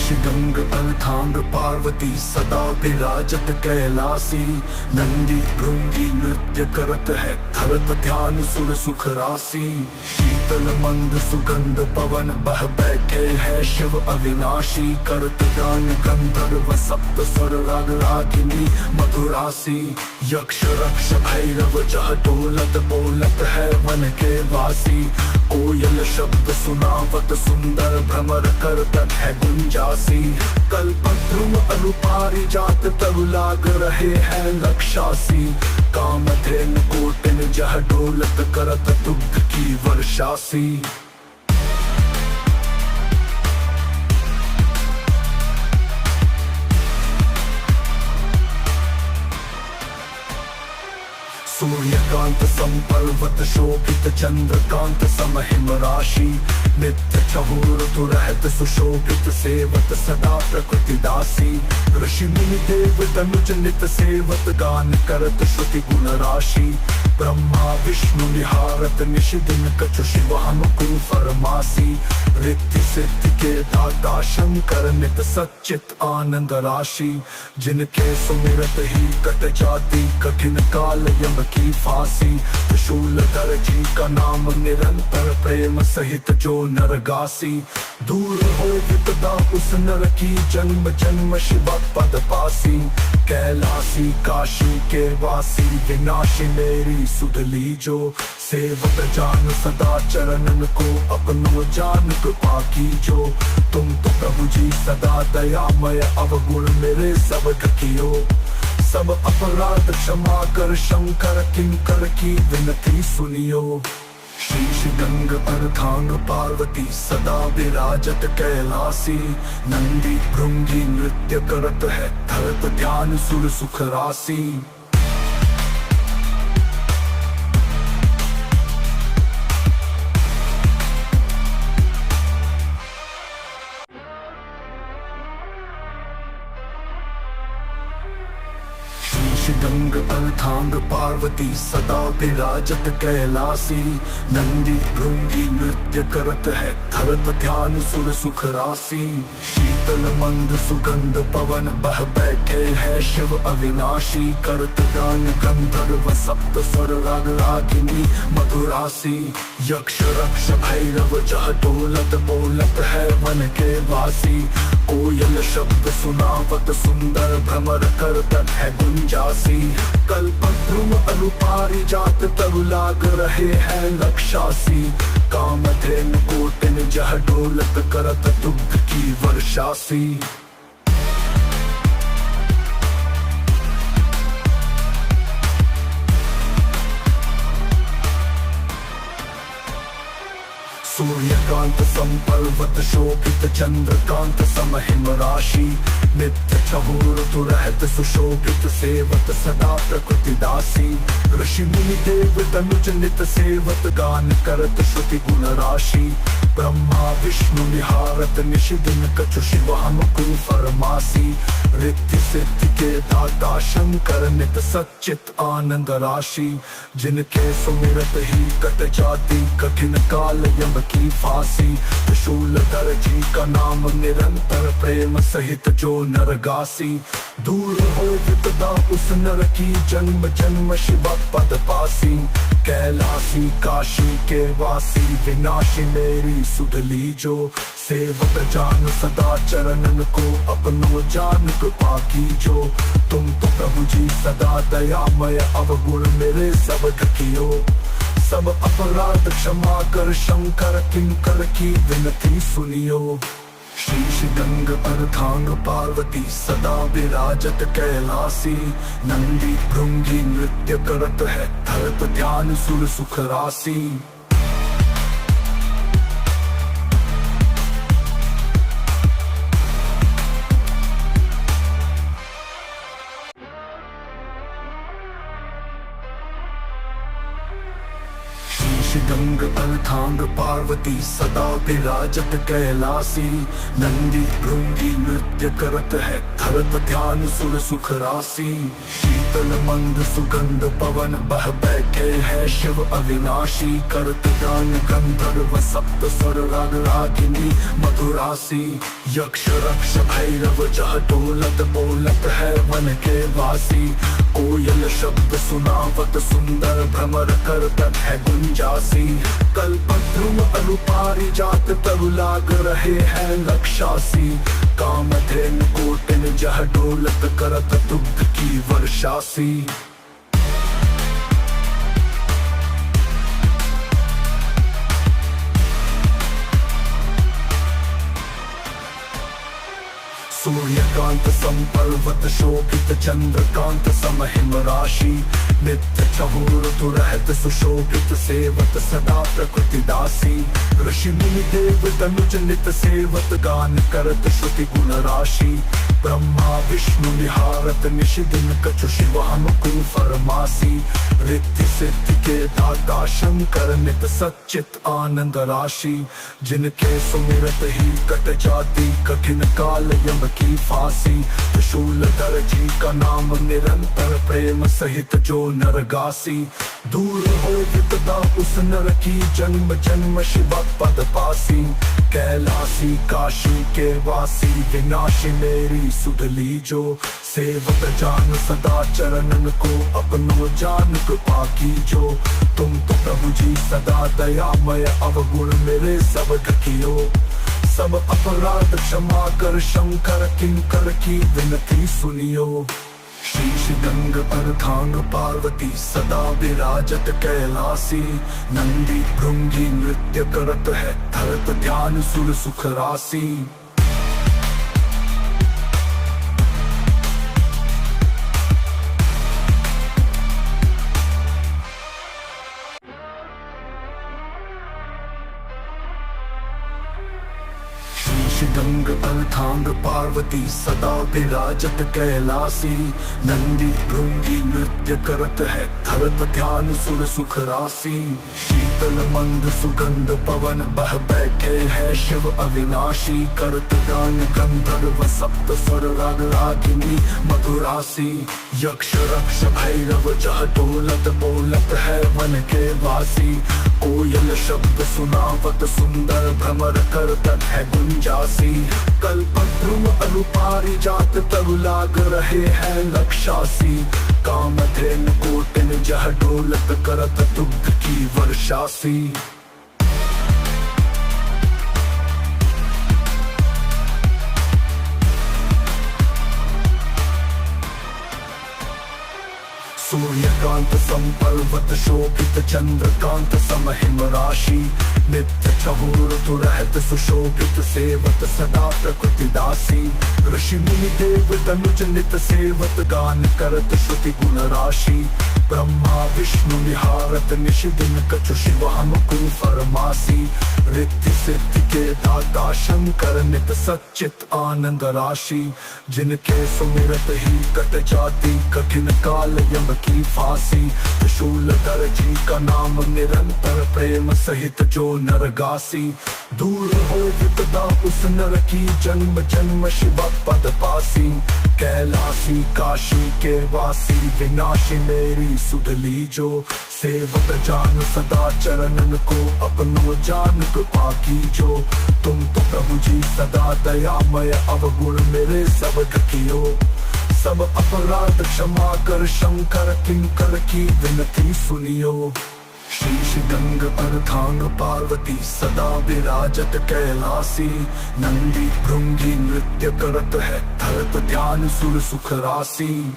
शीश गंग अर्धांग पार्वती सदा विराजत कैलासी। नंदी भृंगी नृत्य करत है धरत ध्यान सुर सुख राशि। शीतल मंद सुगंध पवन बह बैठे है शिव अविनाशी। करत गान गंधर्व सप्त स्वर राग रागिनी मधुरासी। यक्ष रक्ष भैरव जह डोलत बोलत है वन के वासी। कोयल शब्द सुनावत सुंदर भ्रमर करतन है गुंजासी। कल्पद्रुम अनुपारी जात तरु लाग रहे हैं लक्षासी। कामधेनु कोटिन जह डोलत करत दुग्ध की वर्षासी। सूर्यकांत संपर्वत शोभित चंद्रकांत समहिम राशि। नित्य चहुर तुरहत सुशोभित सेवत सदा प्रकृति दासी। ऋषि मुनि देव तनुज नित सेवत गान करत श्रुति गुण राशि। ब्रह्मा विष्णु निहारत निश दिन कछु शिव हम कुरु फरमासी। रिद्धि सिद्धि के दाता शंकर नित सच्चित आनंद राशि। जिनके सुमिरत ही कट जाती कठिन काल यम की फांसी। त्रिशूलधर जी का नाम निरंतर प्रेम सहित जो नरगासी। दूर हो विपदा उस नर की जन्म जन्म शिव पद पासी। कैलासी काशी के वासी विनाशी मेरी सुध लीजो। सेवक जान सदा चरणन को अपनो जान कृपा कीजो। तुम तो प्रभु जी सदा दयामय अवगुण मेरे सब ढकियो। सब अपराध क्षमा कर शंकर किंकर की विनती सुनियो। शीश गंग अर्धांग पार्वती सदा विराजत कैलासी। नंदी भृंगी नृत्य करत है धरत ध्यान सुर सुख राशि। गंग अर्धांग पार्वती सदा विराजत कैलासी। नंदी भृंगी नृत्य करत है धरत ध्यान सुर सुख राशि। शीतल मंद सुगंध पवन बह बैठे है शिव अविनाशी। करत गान गंधर्व सप्त स्वर राग रागिनी मधुरासी। यक्ष रक्ष भैरव जह डोलत बोलत है वन के वासी। कोयल शब्द सुनावत सुंदर भ्रमर करतन है गुंजासी। कल्पद्रुम अनुपारी जात तरु लाग रहे हैं लक्षासी। कामधेनु कोटिन जह डोलत करत दुग्ध की वर्षासी। सूर्यकांत संपर्वत शोभित चंद्रकांत समहिम राशि। नित्य चहुर तुरहत सुशोभित सेवत सदा प्रकृति दासी। ऋषि मुनि देव तनुज नित सेवत गान करत श्रुति गुण राशि। ब्रह्मा विष्णु निहारत निश दिन कछु शिव हम कुरु फरमासी। रिद्धि सिद्धि के दाता शंकर नित सच्चित आनंद राशि। जिनके सुमिरत ही कट जाती कठिन काल यम की फांसी। त्रिशूलधर जी का नाम निरंतर प्रेम सहित जो नरगासी। दूर हो विपदा उस नर की जन्म जन्म शिव पद पासी। कैलासी काशी के वासी विनाशी मेरी सुध लीजो। सेवक जान सदा चरणन को अपनो जान कृपा कीजो। तुम तो प्रभु जी सदा दयामय अवगुण मेरे सब ढकियो। सब अपराध क्षमा कर शंकर किंकर की विनती सुनियो। शीश गंग अर्धांग पार्वती सदा विराजत कैलासी। नंदी भृंगी नृत्य करत है धरत ध्यान सुर सुख राशि। गंग अर्धांग पार्वती सदा विराजत कैलासी। नंदी भृंगी नृत्य करत है धरत ध्यान सुर सुख राशि। शीतल मंद सुगंध पवन बह बैठे हैं शिव अविनाशी। करत गान गंधर्व सप्त स्वर राग रागिनी मधुरासी। यक्ष रक्ष भैरव जह डोलत बोलत है वन के वासी। कोयल शब्द सुनावत सुंदर भ्रमर करतत है गुंजासी। कल्पद्रुम अनुपारी जात तरु लाग रहे हैं लक्षासी। कामधेनु कोटिन जह डोलत करत दुग्ध की वर्षासी। सूर्यकांत संपर्वत शोभित चंद्रकांत समहिम राशि। नित्य चहुर रहत सुशोभित सेवत सदा प्रकृति दासी। ऋषि मुनि देव तनुज नित सेवत गान करत श्रुति गुण राशि। ब्रह्मा विष्णु निहारत निशि दिन कछु शिव अनुकूल फरमासी। रिद्धि सिद्धि के दाता शंकर नित सच्चित आनंद राशि। जिनके सुमिरत ही कट जाती कठिन काल यम की फांसी। त्रिशूलधर जी का नाम निरंतर प्रेम सहित जो नरगासी। दूर हो विपदा उस नर की जन्म जन्म शिव पद पासी। कैलासी काशी के वासी विनाशी मेरी सुध लीजो। सेवक जान सदा चरणन को अपनो जान कृपा कीजो। तुम तो प्रभु जी सदा दयामय अवगुण मेरे सब ढकियो। सब अपराध क्षमा कर शंकर किंकर की विनती सुनियो। शीश गंग पर थांग पार्वती सदा विराजत कैलासी। नंदी भृंगी नृत्य करत है धरत ध्यान सुर सुख राशि। गंग पर थांग पार्वती सदा विराजत कैलासी। नंदी भृंगी नृत्य करत है धरत ध्यान सुर सुख राशि। शीतल मंद सुगंध पवन बह बैठे हैं शिव अविनाशी। करत गान गंधर्व सप्त स्वर राग रागिनी मधुरासी। यक्ष रक्ष भैरव जह डोलत बोलत है वन के वासी। कोयल शब्द सुनावत सुंदर भ्रमर करतत है गुंजासी। कल्पद्रुम अनुपारी जात तरु लाग रहे हैं लक्षासी। कामधेनु कोटिन जह डोलत करत दुग्ध की वर्षासी। सूर्यकांत संपर्वत शोभित चंद्रकांत समहिम राशि। नित्य चहुर रहत सुशोभित सेवत सदा प्रकृति दासी। ऋषि मुनि देव तनुज नित सेवत गान करत श्रुति गुण राशि। ब्रह्मा विष्णु निहारत निशि दिन कछु शिव अनुकूल फरमासी। रिद्धि सिद्धि के दाता शंकर नित सच्चित आनंद राशि। जिनके सुमिरत ही कट जाती कठिन काल यम की फांसी। त्रिशूलधर जी का नाम निरंतर प्रेम सहित जो नरगासी। दूर हो विपदा उस नर की जन्म जन्म शिव पद पासी। कैलासी काशी के वासी विनाशी मेरी सुध लीजो। सेवक जान सदा चरणन को अपनो जान कृपा कीजो। तुम तो प्रभु जी सदा दयामय अवगुण मेरे सब ढकियो। सब अपराध क्षमा कर शंकर किंकर की विनती सुनियो। शीश गंग पर थांग पार्वती सदा विराजत कैलासी। नंदी भृंगी नृत्य करत है धरत ध्यान सुर सुख राशि।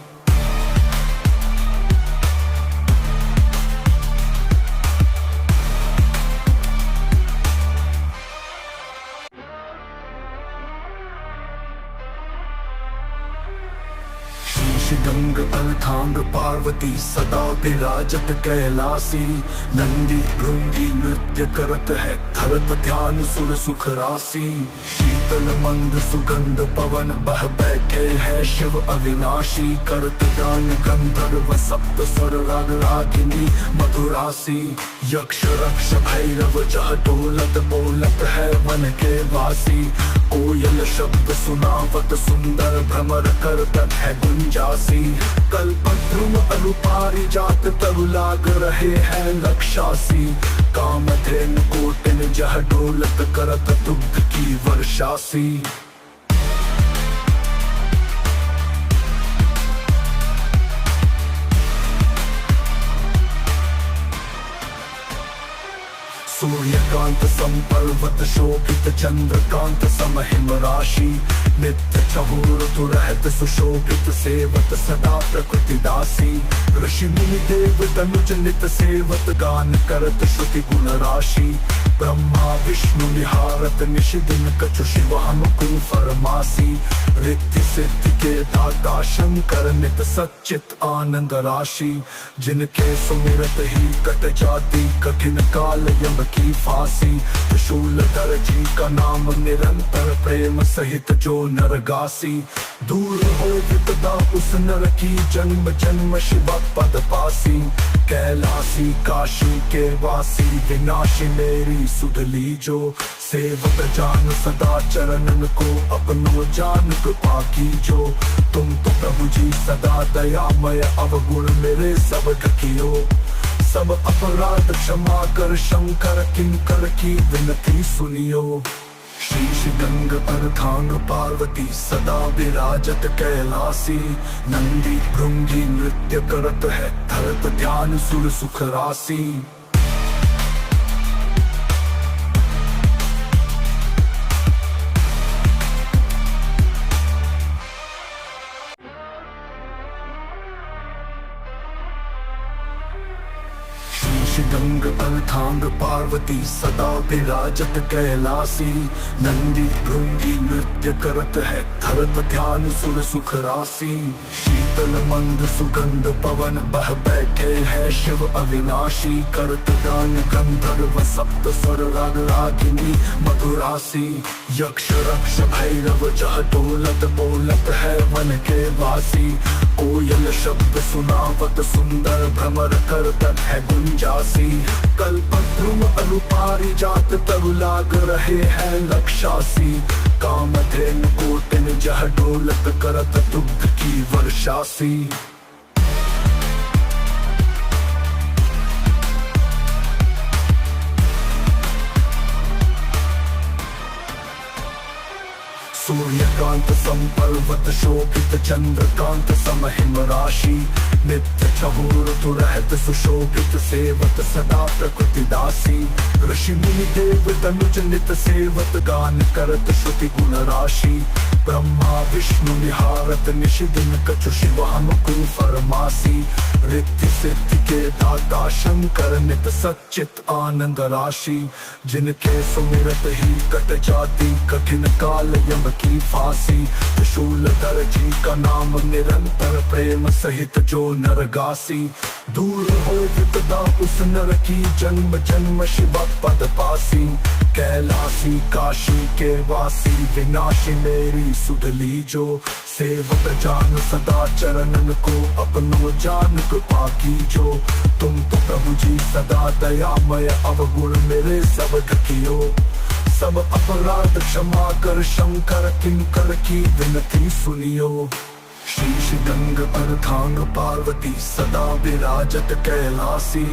गंग पर थांग थांग पार्वती सदा विराजत कैलासी। नंदी भृंगी नृत्य करत है धरत ध्यान सुर सुख राशि। शीतल मंद सुगंध पवन बह बैठे है शिव अविनाशी। करत गान गंधर्व सप्त स्वर राग रागिनी मधुरासी। यक्ष रक्ष भैरव जह डोलत बोलत है वन के वासी। कोयल शब्द सुनावत सुंदर भ्रमर करतत है गुंजासी। कल्पद्रुम अनुपारी जात तरु लाग रहे हैं लक्षासी। कामधेनु कोटिन जह डोलत करत दुग्ध की वर्षासी। सूर्यकांत संपर्वत शोभित चंद्रकांत समहिम राशि। नित्य चहुर तुरहत सुशोभित सेवत सदा प्रकृति दासी। ऋषि मुनि देव तनुज नित सेवत गान करत श्रुति गुण राशि। ब्रह्मा विष्णु निहारत निशि दिन कछु शिव अनुकूल फरमासी। रिद्धि सिद्धि के दाता शंकर नित सच्चित आनंद राशि। जिनके सुमिरत ही कट जाती कठिन काल यम की फांसी। त्रिशूलधर जी का नाम निरंतर प्रेम सहित जो नरगासी। दूर हो विपदा उस नर की जन्म जन्म शिव पद पासी। कैलासी काशी के वासी विनाशी मेरी सुध लीजो। सेवक जान सदा चरणन को अपनो जान कृपा कीजो। तुम तो प्रभु जी सदा दयामय अवगुण मेरे सब ढकियो। सब अपराध क्षमा कर शंकर किंकर की विनती सुनियो। शीश गंग पर थांग पार्वती सदा विराजत कैलासी। नंदी भृंगी नृत्य करत है धरत ध्यान सुर सुख राशि। गंग पर थांग पार्वती सदा विराजत कैलासी। नंदी भृंगी नृत्य करत है धरत ध्यान सुर सुख राशि। शीतल मंद सुगंध पवन बह बैठे है शिव अविनाशी। करत गान गंधर्व सप्त स्वर राग रागिनी मधुरासी। यक्ष रक्ष भैरव जह डोलत बोलत है वन के वासी। कोयल शब्द सुनावत सुंदर भ्रमर करतत है गुंजासी। कल्पद्रुम अनुपारी जात तरु लाग रहे हैं लक्षासी। कामधेनु कोटिन जह डोलत करत दुग्ध की वर्षासी। सूर्यकांत संपर्वत शोभित चंद्रकांत समहिम राशि। नित्य चहुर तुरहत सुशोभित सेवत सदा प्रकृति दासी। ऋषि मुनि देव तनुज नित सेवत गान करत श्रुति गुण राशि। ब्रह्मा विष्णु निहारत निशि दिन कछु शिव अनुकूल फरमासी। रिद्धि सिद्धि के दाता शंकर नित सच्चित आनंद राशि। जिनके सुमिरत ही कट जाती कठिन काल यम की फांसी। त्रिशूलधर जी का नाम निरंतर प्रेम सहित जो नरगासी। दूर हो विपदा उस नर की जन्म जन्म शिव पद पासी। कैलासी काशी के वासी विनाशी मेरी सुध लीजो। सेवक जान सदा चरणन को अपनो जान कृपा कीजो। तुम तो प्रभु जी सदा दयामय अवगुण मेरे सब ढकियो। सब अपराध क्षमा कर शंकर किंकर की विनती सुनियो। शीश गंग पर थांग पार्वती सदा विराजत कैलासी।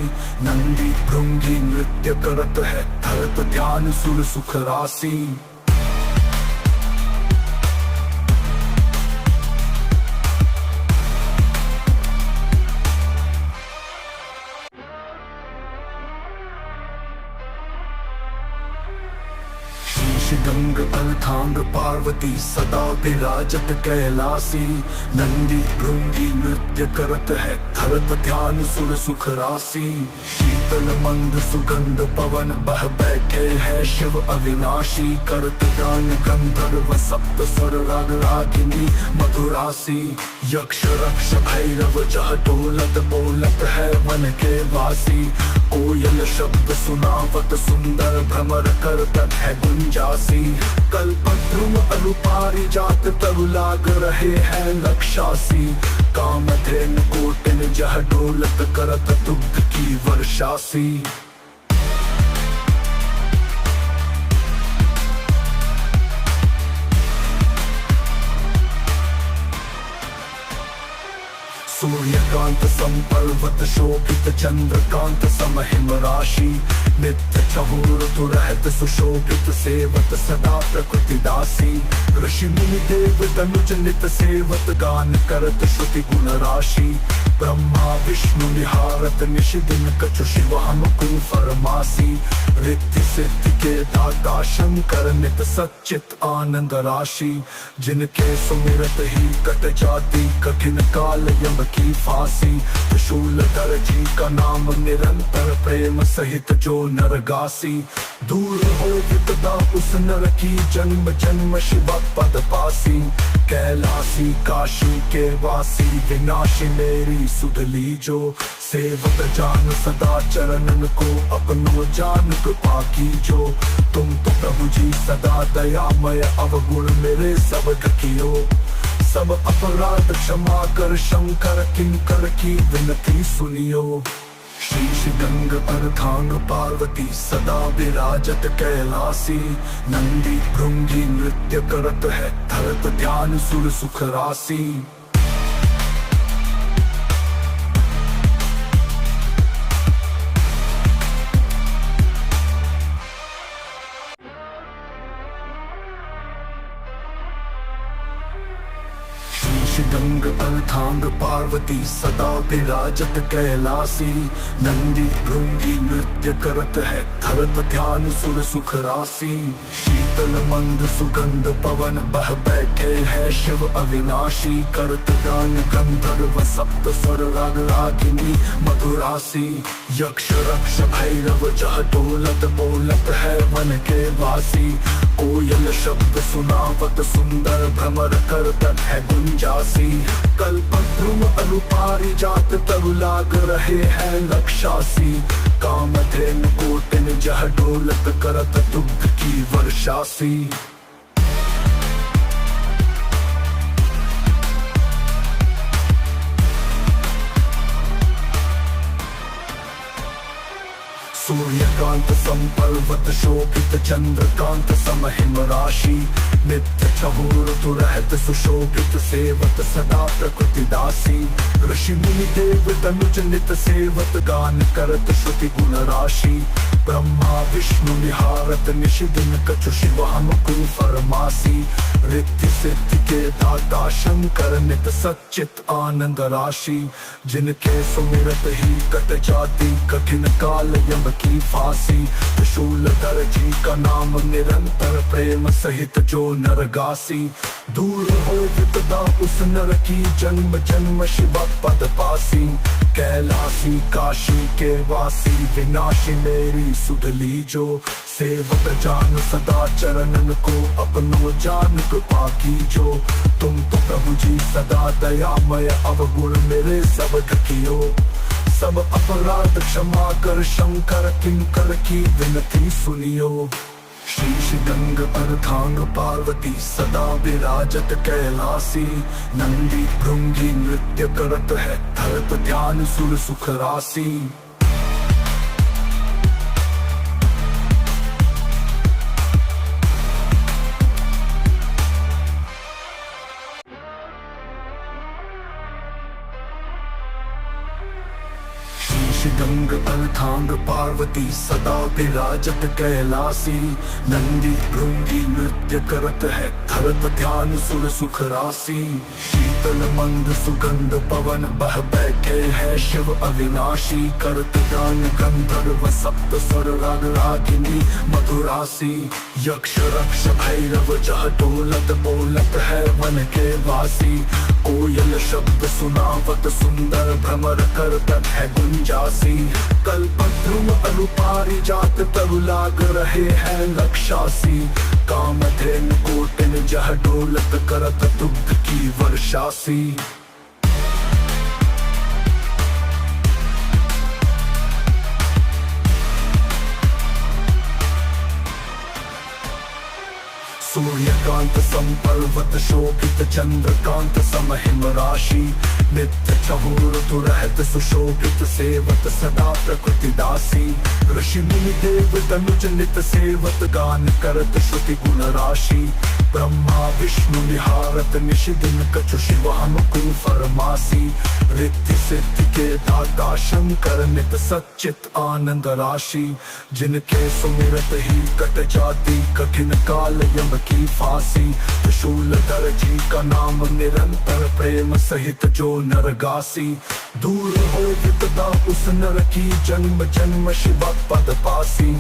नंदी भृंगी नृत्य करत है धरत ध्यान सुर सुख राशि। शीश गंग अर्धांग पार्वती सदा विराजत कैलासी। नंदी भृंगी नृत्य करत है धरत ध्यान सुर सुख राशि। शीतल मंद सुगंध पवन बह बैठे है शिव अविनाशी। करत गान गंधर्व सप्त स्वर राग रागिनी मधुरासी। यक्ष रक्ष भैरव जह डोलत बोलत है वन के वासी। कोयल शब्द सुनावत सुंदर भ्रमर करतत है गुंजासी। कल्पद्रुम अनुपारी जात तरु लाग रहे हैं लक्षासी। कामधेनु कोटिन जह डोलत करत दुग्ध की वर्षासी। सूर्यकांत संपर्वत शोभित चंद्रकांत सम हिम राशि। नित्य चहुर रहत सुशोभित सेवत सदा प्रकृति दासी। ऋषि मुनि देव तनुज नित सेवत गान करत श्रुति गुण राशि। ब्रह्मा विष्णु निहारत निश दिन कछु शिव हम कुल फरमासी। रिद्धि सिद्धि के दाता शंकर नित सच्चित आनंद राशि। जिनके सुमिरत ही कट जाती कठिन काल यम की फांसी। त्रिशूल दर्जी का नाम निरंतर प्रेम सहित जो नरगासी। दूर हो विपदा उस नर की जन्म जन्म शिव पद पासी। कैलासी काशी के वासी विनाशी मेरी सुध लीजो। सेवक जान सदा चरणन को अपनो जान कृपा कीजो। तुम तो प्रभु जी सदा दयामय अवगुण मेरे सब ढकियो। सब अपराध क्षमा कर शंकर किंकर की विनती सुनियो। शीश गंग अर्धांग पार्वती सदा विराजत कैलासी। नंदी भृंगी नृत्य करत है धरत ध्यान सुर सुख राशि। गंग अर्धांग पार्वती सदा विराजत कैलासी। नंदी भृंगी नृत्य करत है धरत ध्यान सुर सुख राशि। शीतल मंद सुगंध पवन बह बैठे है शिव अविनाशी। करत गान गंधर्व सप्त स्वर राग रागिनी मधुरासी। यक्ष रक्ष भैरव जह डोलत बोलत है वन के वासी। कोयल शब्द सुनावत सुंदर भ्रमर करतत है गुंजासी। कल्पद्रुम अनुपारी जात तरु लाग रहे हैं लक्षासी। कामधेनु कोटिन जह डोलत करत दुग्ध की वर्षासी। सूर्यकांत संपर्वत शोभित चंद्रकांत सम हिम राशि। नित्य चहुर रहत सुशोभित सेवत सदा प्रकृति दासी। ऋषि मुनि देव तनुज नित सेवत गान करत श्रुति गुण राशि। ब्रह्मा विष्णु निहारत निश दिन कछु शिव हम कुल फरमासी। रिद्धि सिद्धि के दाता शंकर नित सच्चित आनंद राशि। जिनके सुमिरत ही कट जाती कठिन काल यम की फांसी। त्रिशूल दर्जी का नाम निरंतर प्रेम सहित जो नरगासी। दूर हो विपदा उस नर की जन्म जन्म शिव पद पासी। कैलासी काशी के वासी विनाशी मेरी सुध लीजो। सेवक जान सदा चरणन को अपनो जान कृपा कीजो। तुम तो प्रभु जी सदा दयामय अवगुण मेरे सब ढकियो। सब अपराध क्षमा कर शंकर किंकर की विनती सुनियो। शीश गंग अर्धांग पार्वती सदा विराजत कैलासी। नंदी भृंगी नृत्य करत है धरत ध्यान सुर सुख राशि। गंग अर्धांग पार्वती पार्वती सदा विराजत कैलासी। नंदी भृंगी नृत्य करत है धरत ध्यान सुर सुख राशि। शीतल मंद सुगंध पवन बह बैठे है शिव अविनाशी। करत गान गंधर्व सप्त स्वर राग रागिनी मधुरासी। यक्ष रक्ष भैरव जह डोलत बोलत है वन के वासी। कोयल शब्द सुनावत सुंदर भ्रमर करतत है गुंजासी। कल्पद्रुम अनुपारी जात तरु लाग रहे हैं लक्षासी। कामधेनु कोटिन जह डोलत करत दुग्ध की वर्षासी। सूर्यकांत संपर्वत शोभित चंद्रकांत समहिम राशि। नित्य चहुर रहत सुशोभित सेवत सदा प्रकृति दासी। ऋषि मुनि देव तनुज नित सेवत गान करत श्रुति गुण राशि। ब्रह्मा विष्णु निहारत निशि दिन कछु शिव अनुकूल फरमासी। रिद्धि सिद्धि के दाता शंकर नित सच्चित आनंद राशि। जिनके सुमिरत ही कट जाती कठिन काल यम की फांसी। त्रिशूलधर जी का नाम निरंतर प्रेम सहित जो नरगासी। दूर हो विपदा उस नर की जन्म जन्म शिव पद पासी।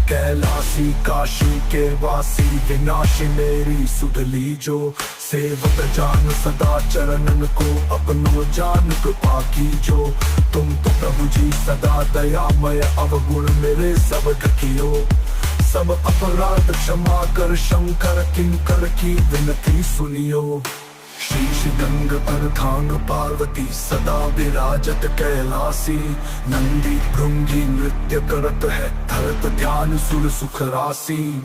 कैलासी काशी के वासी विनाशी मेरी सुध लीजो। सेवक जान सदा चरणन को अपनो जान कृपा कीजो। तुम तो प्रभु जी सदा दयामय अवगुण मेरे सब ढकियो। सब अपराध क्षमा कर शंकर किंकर की विनती सुनियो। शीश गंग पर थांग पार्वती सदा विराजत कैलासी। नंदी भृंगी नृत्य करत है धरत ध्यान सुर सुख राशि।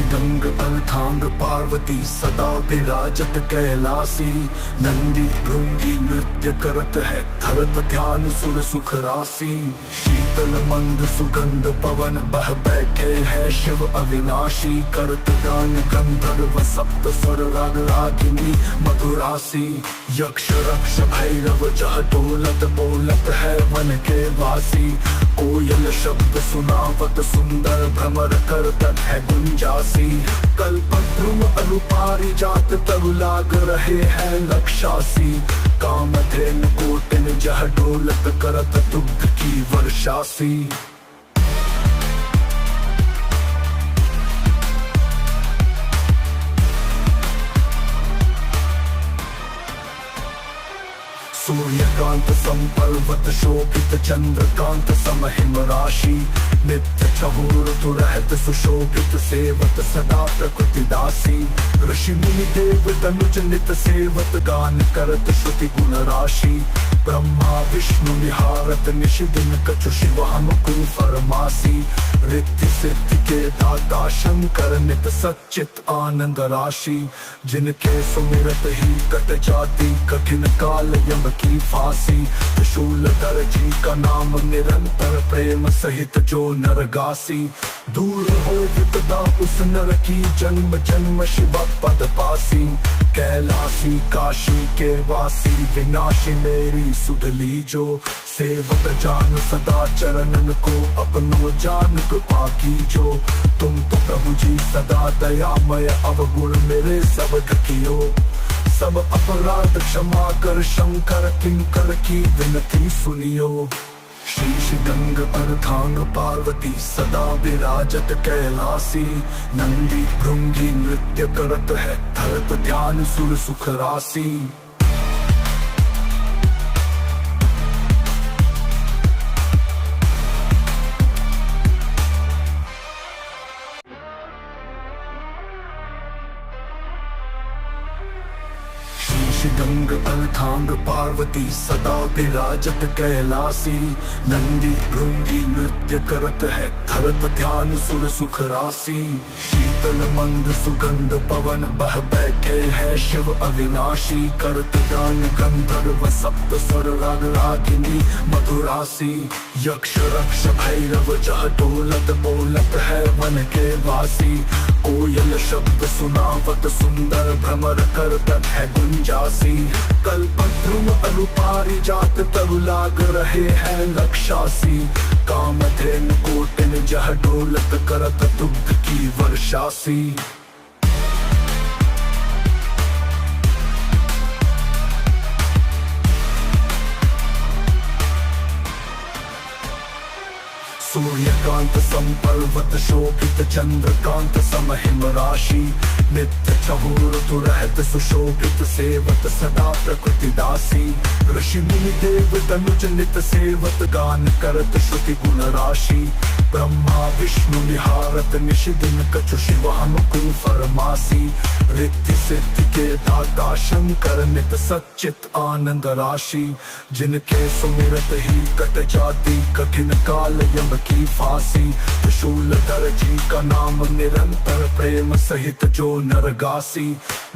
गंग पर थांग पार्वती सदा विराजत कैलासी। नंदी भृंगी नृत्य करत है धरत ध्यान सुर सुख राशि। शीतल मंद सुगंध पवन बह बैठे है शिव अविनाशी। करत गान गंधर्व सप्त स्वर राग रागिनी मधुरासी। यक्ष रक्ष भैरव जह डोलत बोलत है वन के वासी। कोयल शब्द सुनावत सुंदर भ्रमर करतत है गुंजासी। कल्पद्रुम अनुपारी जात तरु लाग रहे हैं लक्षासी। कामधेनु कोटिन जह डोलत करत दुग्ध की वर्षासी। सूर्यकांत संपर्वत शोभित चंद्रकांत समहिम राशि। नित्य चहुर रहत सुशोभित सेवत सदा प्रकृति दासी। ऋषि मुनि देव तनुज नित सेवत गान करत श्रुति गुण राशि। ब्रह्मा विष्णु निहारत निशि दिन कछु शिव अनुकूल फरमासी। रिद्धि सिद्धि के दाता शंकर नित सच्चित आनंद राशि। जिनके सुमिरत ही कट जाती कठिन काल यम की फांसी। त्रिशूलधर जी का नाम निरंतर प्रेम सहित जो नरगासी। दूर हो विपदा उस नर की जन्म जन्म शिव पद पासी। कैलासी काशी के वासी विनाशी मेरी सुध लीजो। सेवक जान सदा चरणन को अपनो जान कृपा कीजो। तुम तो प्रभु जी सदा दयामय अवगुण मेरे सब ढकियो। सब अपराध क्षमा कर शंकर किंकर की विनती सुनियो। शीश गंग पर थांग पार्वती सदा विराजत कैलासी। नंदी भृंगी नृत्य करत है धरत ध्यान सुर सुख राशि। गंग अर्धांग पार्वती सदा विराजत कैलासी। नंदी भृंगी नृत्य करत है धरत ध्यान सुर सुख राशि। शीतल मंद सुगंध पवन बह बैठे है शिव अविनाशी। करत गान गंधर्व सप्त स्वर राग रागिनी मधुरासी। यक्ष रक्ष भैरव जह डोलत बोलत है वन के वासी। कोयल शब्द सुनावत सुंदर भ्रमर करतत है गुंजासी। कल्पद्रुम अनुपारिजात तरु लाग रहे हैं लक्षासी। कामधेनु कोटिन जह डोलत करत दुग्ध की वर्षासी। सूर्यकांत संपर्वत शोभित चंद्रकांत समहिम राशि। नित्य चहुर रहत सुशोभित सेवत सदा प्रकृति दासी। ऋषि मुनि देव तनुज नित सेवत गान करत श्रुति गुण राशि। ब्रह्मा विष्णु निहारत निशि दिन कछु शिव अनुकूल फरमासी। रिद्धि सिद्धि के दाता शंकर नित सच्चित आनंद राशि। जिनके सुमिरत ही कट जाती कठिन काल यम की फांसी। त्रिशूलधर जी का नाम निरंतर प्रेम सहित जो नरगासी।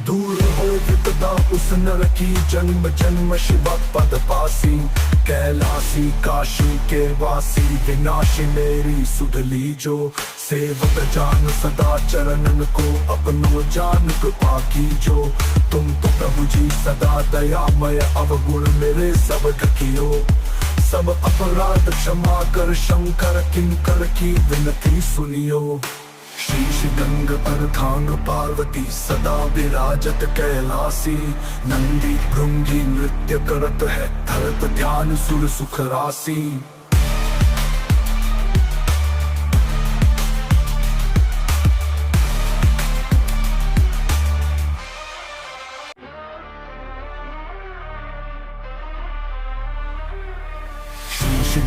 दूर हो विपदा उस नर की जन्म जन्म शिव पद पासी। कैलासी काशी के वासी विनाशी मेरी सुध लीजो। सेवक जान सदा चरणन को अपनो जान कृपा कीजो। तुम तो प्रभु जी सदा दयामय अवगुण मेरे सब ढकियो। सब अपराध क्षमा कर शंकर किंकर की विनती सुनियो। शीश गंग अर्धांग पार्वती सदा विराजत कैलासी। नंदी भृंगी नृत्य करत है धरत ध्यान सुर सुख राशि।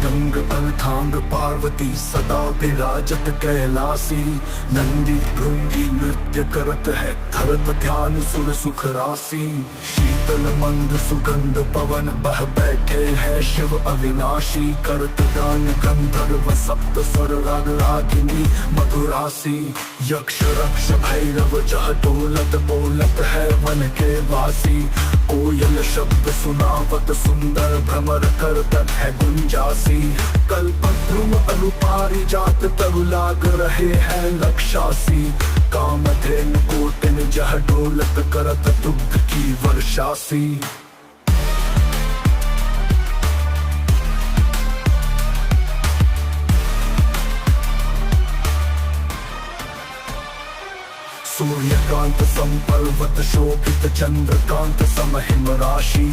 गंग अर्धांग पार्वती सदा विराजत कैलासी। नंदी भृंगी नृत्य करत है धरत ध्यान सुर सुख राशि। शीतल मंद सुगंध पवन बह बैठे है शिव अविनाशी। करत गान गंधर्व सप्त स्वर राग रागिनी मधुरासी। यक्ष रक्ष भैरव जह डोलत बोलत है वन के वासी। कोयल शब्द सुनावत सुंदर भ्रमर करतत है गुंजासी। कल्पद्रुम अनुपारिजात तरु लाग रहे हैं लक्षासी। कामधेनु कोटिन जह डोलत करत दुग्ध की वर्षासी। सूर्यकांत संपर्वत शोभित चंद्रकांत समहिम राशि।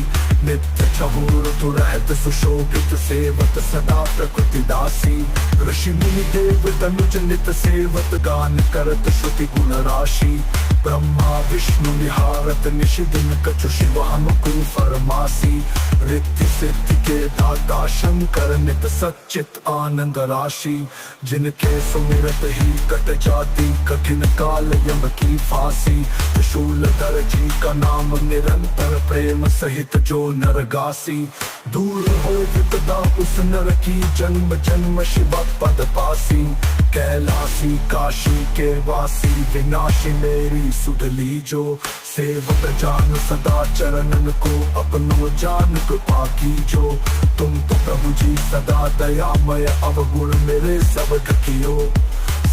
नित्य चहुर रहत सुशोभित सेवत सदा प्रकृति दासी। ऋषि मुनि देव तनुज नित सेवत गान करत श्रुति गुण राशि। ब्रह्मा विष्णु निहारत निशि दिन कछु शिव अनुकूल फरमासी। रिद्धि सिद्धि के दाता शंकर नित सच्चित आनंद राशि। जिनके सुमिरत ही कट जाती कठिन काल यम की फांसी। त्रिशूलधर जी का नाम निरंतर प्रेम सहित जो नरगासी। दूर हो विपदा उस नर की जन्म जन्म शिव पद पासी। कैलासी काशी के वासी विनाशी मेरी सुध लीजो। सेवक जान सदा चरणन को अपनो जान कृपा कीजो। तुम तो प्रभु जी सदा दयामय अवगुण मेरे सब ढकियो।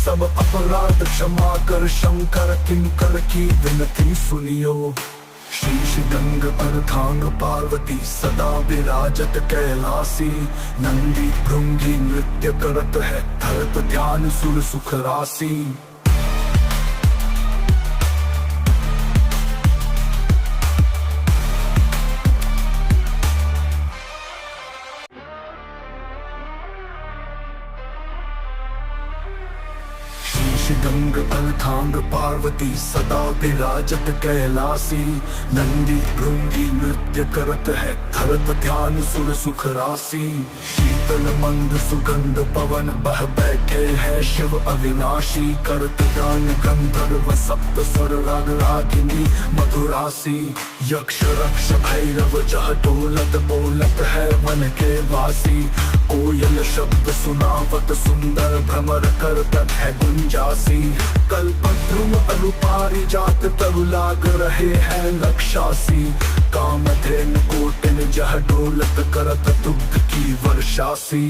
सब अपराध क्षमा कर शंकर किंकर की विनती सुनियो। शीश गंग अर्धांग पार्वती सदा विराजत कैलासी। नंदी भृंगी नृत्य करत है धरत ध्यान सुर सुख राशि। शीश गंग अर्धांग पार्वती सदा विराजत कैलासी। नंदी भृंगी नृत्य करत है धरत ध्यान सुर सुख राशि। शीतल मंद सुगंध पवन बह बैठे है शिव अविनाशी। करत गान गंधर्व सप्त स्वर राग रागिनी मधुरासी। यक्ष रक्ष भैरव जह डोलत बोलत है वन के वासी। कोयल शब्द सुनावत सुंदर भ्रमर करतत है गुंजासी। कल्पद्रुम अनुपारी जात तरु लाग रहे हैं लक्षासी। कामधेनु कोटिन जह डोलत करत दुग्ध की वर्षासी।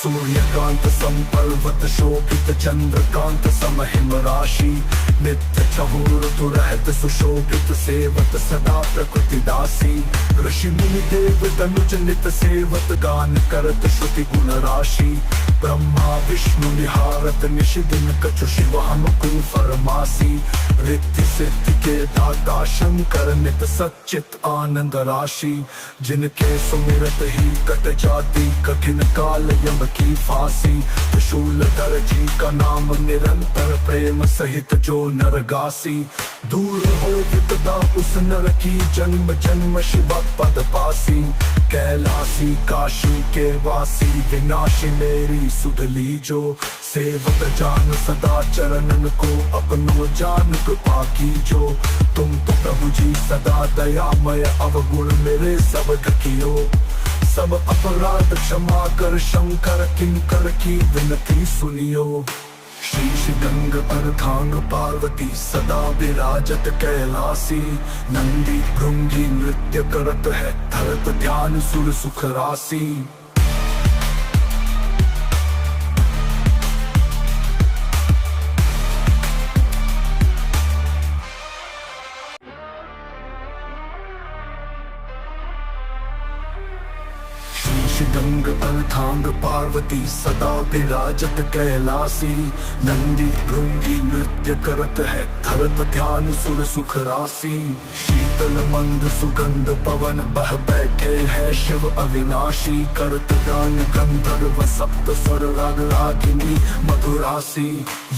सूर्यकांत संपर्वत शोभित चंद्रकांत सम हिम राशि। नित्य चहुर रहत सुशोभित सेवत सदा प्रकृति दासी। ऋषि मुनि देव तनुज नित सेवत गान करत श्रुति गुण राशि। ब्रह्मा विष्णु निहारत निश दिन कछु शिव हम कुल फरमासी। रिद्धि सिद्धि के दाता शंकर नित सच्चित आनंद राशि। जिनके सुमिरत ही कट जाती कठिन काल यम की फांसी। त्रिशूल दर्जी का नाम निरंतर प्रेम सहित जो नरगासी। दूर हो विपदा उस नर की जन्म जन्म शिव पद पासी। कैलासी काशी के वासी विनाशी मेरी सुध लीजो। सेवक जान सदा चरणन को अपनो जान कृपा कीजो। तुम तो प्रभु जी सदा दयामय अवगुण मेरे सब ढकियो। सब अपराध क्षमा कर शंकर किंकर की विनती सुनियो। शीश गंग अर्धांग पार्वती सदा विराजत कैलासी। नंदी भृंगी नृत्य करत है धरत ध्यान सुर सुख राशि। गंग अर्धांग पार्वती सदा विराजत कैलासी। नंदी भृंगी नृत्य करत है धरत ध्यान सुर सुख राशि। शीतल मंद सुगंध पवन बह बैठे है शिव अविनाशी। करत गान गंधर्व सप्त स्वर राग रागिनी मधुरासी।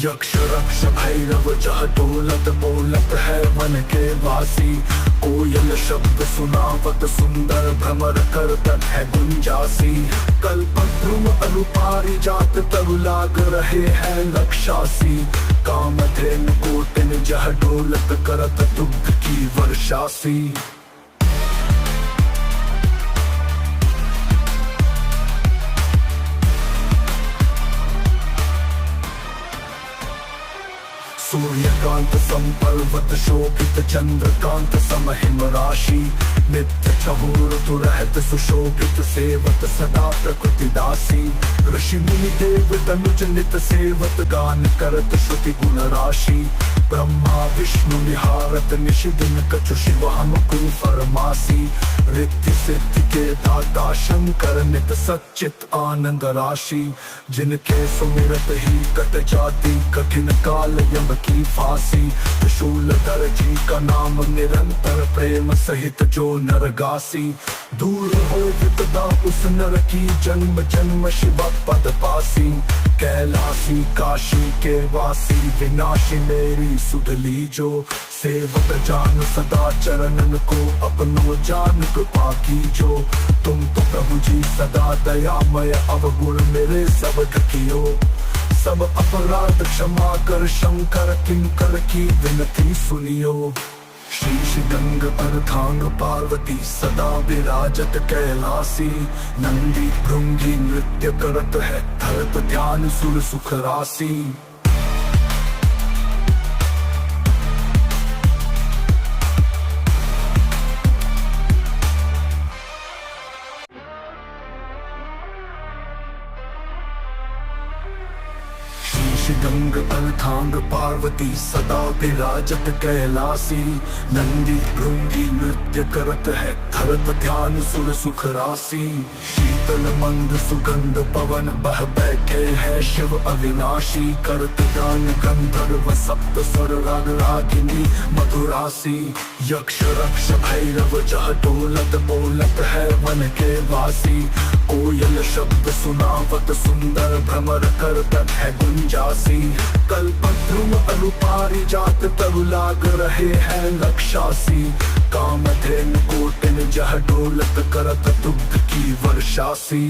यक्ष रक्ष भैरव जह डोलत बोलत है वन के वासी। कोयल शब्द सुनावत सुंदर भ्रमर करतत है गुंजासी। कल्पद्रुम अनुपारी जात तरु लाग रहे हैं लक्षासी। कामधेनु कोटिन जह डोलत करत दुग्ध की वर्षासी। सूर्यकांत संपर्वत शोभित चंद्रकांत सम हिम राशि। नित्य चहुर रहत सुशोभित सेवत सदा प्रकृति दासी। ऋषि मुनि देव तनुज नित सेवत गान करत श्रुति गुण राशि। ब्रह्मा विष्णु निहारत निश दिन कछु शिव हम कुल फरमासी। रिद्धि सिद्धि के दाता शंकर नित सच्चित आनंद राशि। जिनके सुमिरत ही कट जाती कठिन काल यम की फांसी। त्रिशूल दर्जी का नाम निरंतर प्रेम सहित जो नरगासी। दूर हो विपदा उस नर की जन्म जन्म शिव पद पासी। कैलासी काशी के वासी विनाशी मेरी सुध लीजो। सेवक जान सदा चरणन को अपनो जान कृपा कीजो। तुम तो प्रभु जी सदा दयामय अवगुण मेरे सब ढकियो। सब अपराध क्षमा कर शंकर किंकर की विनती सुनियो। शीश गंग अर्धांग पार्वती सदा विराजत कैलासी। नंदी भृंगी नृत्य करत है धरत ध्यान सुर सुख राशि। गंग अर्धांग सूर्यकांत पार्वती सदा विराजत कैलासी। नंदी भृंगी नृत्य करत है धरत ध्यान सुर सुख राशि। शीतल मंद सुगंध पवन बह बैठे है शिव अविनाशी। करत गान गंधर्व सप्त स्वर राग रागिनी मधुरासी। यक्ष रक्ष भैरव जह डोलत बोलत है वन के वासी। कोयल शब्द सुनावत सुंदर भ्रमर करतत है गुंजासी। कल्पद्रुम अनुपारी जात तरु लाग रहे हैं लक्षासी। कामधेनु कोटिन जह डोलत करत दुग्ध की वर्षासी।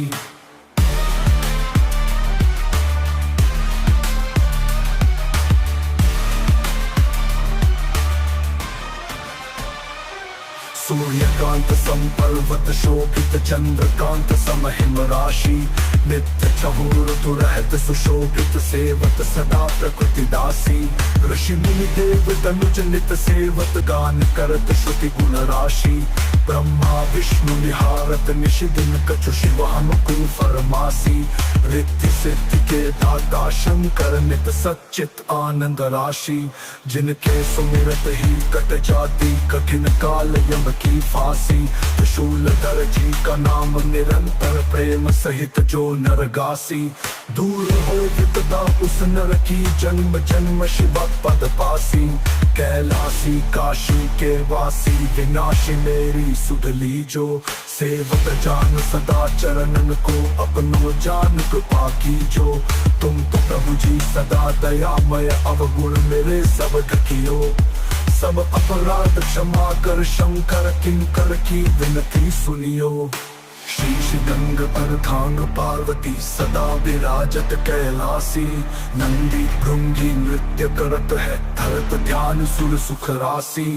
सूर्यकांत संपर्वत शोभित चंद्रकांत समहिम राशि। नित्य चहुर रहत सुशोभित सेवत सदा प्रकृति दासी। ऋषि मुनि देव तनुज नित सेवत गान करत श्रुति गुण राशि। ब्रह्मा विष्णु निहारत निशि दिन कछु शिव अनुकूल फरमासी। रिद्धि सिद्धि के दाता शंकर नित सच्चित आनंद राशि। जिनके सुमिरत ही कट जाती कठिन काल यम की फांसी। त्रिशूलधर जी का नाम निरंतर प्रेम सहित जो नरगासी। दूर हो विपदा उस नर की जन्म जन्म शिव पद पासी। कैलासी काशी के वासी विनाशी मेरी सुध लीजो। सेवक जान सदा चरणन को अपनो जान कृपा कीजो। तुम तो प्रभु जी सदा दयामय अवगुण मेरे सब ढकियो। सब अपराध क्षमा कर शंकर किंकर की विनती सुनियो। शीश गंग पर थांग पार्वती सदा विराजत कैलासी। नंदी भृंगी नृत्य करत है धरत ध्यान सुर सुख राशि।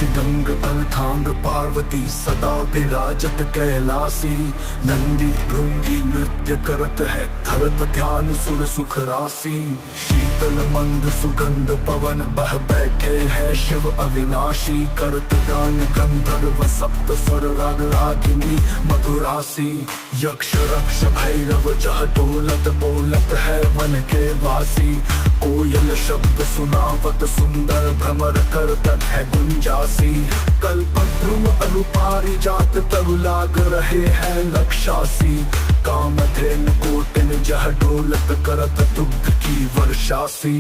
गंग पर थांग पार्वती सदा विराजत कैलासी। नंदी भृंगी नृत्य करत है धरत ध्यान सुर सुख राशि। शीतल मंद सुगंध पवन बह बैठे है शिव अविनाशी। करत गान गंधर्व सप्त स्वर राग रागिनी मधुरासी। यक्ष रक्ष भैरव जह डोलत बोलत है वन के वासी। कोयल शब्द सुनावत सुंदर भ्रमर करतत है गुंजासी। कल्पद्रुम अनुपारी जात तरु लाग रहे हैं लक्षासी। कामधेनु कोटिन जह डोलत करत दुग्ध की वर्षासी।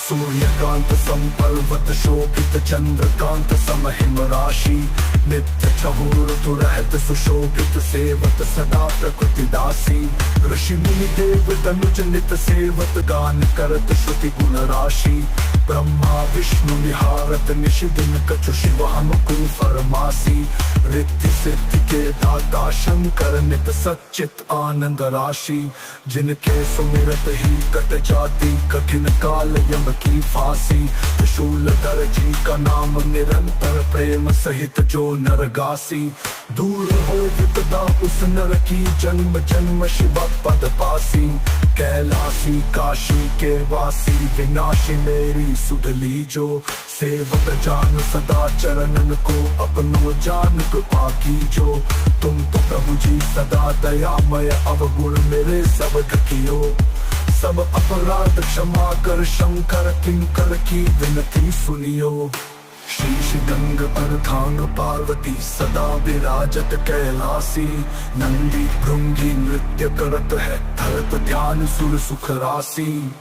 सूर्यकांत संपर्वत शोभित चंद्रकांत समहिम राशि। नित्य चहुर रहत सुशोभित सेवत सदा प्रकृति दासी। ऋषि मुनि देव तनुज नित सेवत गान करत श्रुति गुण राशि। ब्रह्मा विष्णु निहारत निशि दिन कछु शिव अनुकूल फरमासी। रिद्धि सिद्धि के दाता शंकर नित सच्चित आनंद राशि। जिनके सुमिरत ही कट जाती कठिन काल यम की फांसी। त्रिशूलधर जी का नाम निरंतर प्रेम सहित जो नरगासी। दूर हो विपदा उस नर की जन्म जन्म शिव पद पासी। कैलासी काशी के वासी विनाशी मेरी सुध लीजो। सेवक जान सदा चरणन को अपनो जान कृपा कीजो। तुम तो प्रभु जी सदा दयामय अवगुण मेरे सब ढकियो। सब अपराध क्षमा कर शंकर किंकर की विनती सुनियो। शीश गंग पर थांग पार्वती सदा विराजत कैलासी। नंदी भृंगी नृत्य करत है धरत ध्यान सुर सुख राशि।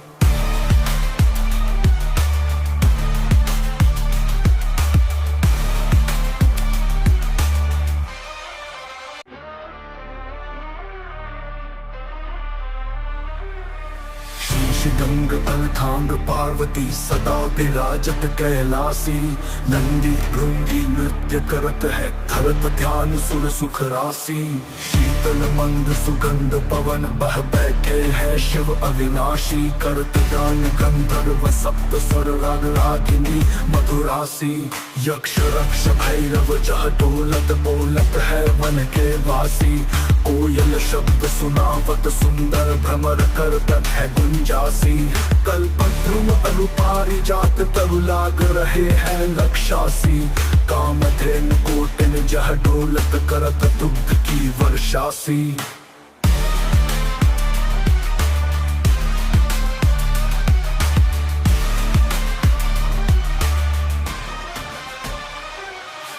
गंग पर थांग पार्वती सदा विराजत कैलासी। नंदी भृंगी नृत्य करत है धरत ध्यान सुर सुख राशि। शीतल मंद सुगंध पवन बह बैठे हैं शिव अविनाशी। करत गान गंधर्व सप्त स्वर राग रागिनी मधुरासी। यक्ष रक्ष भैरव जह डोलत बोलत है वन के वासी। कोयल शब्द सुनावत सुंदर भ्रमर करतत है गुंजासी। कल्पद्रुम अनुपारी जात तरु लाग रहे हैं लक्षासी। कामधेनु कोटिन जह डोलत करत दुग्ध की वर्षासी।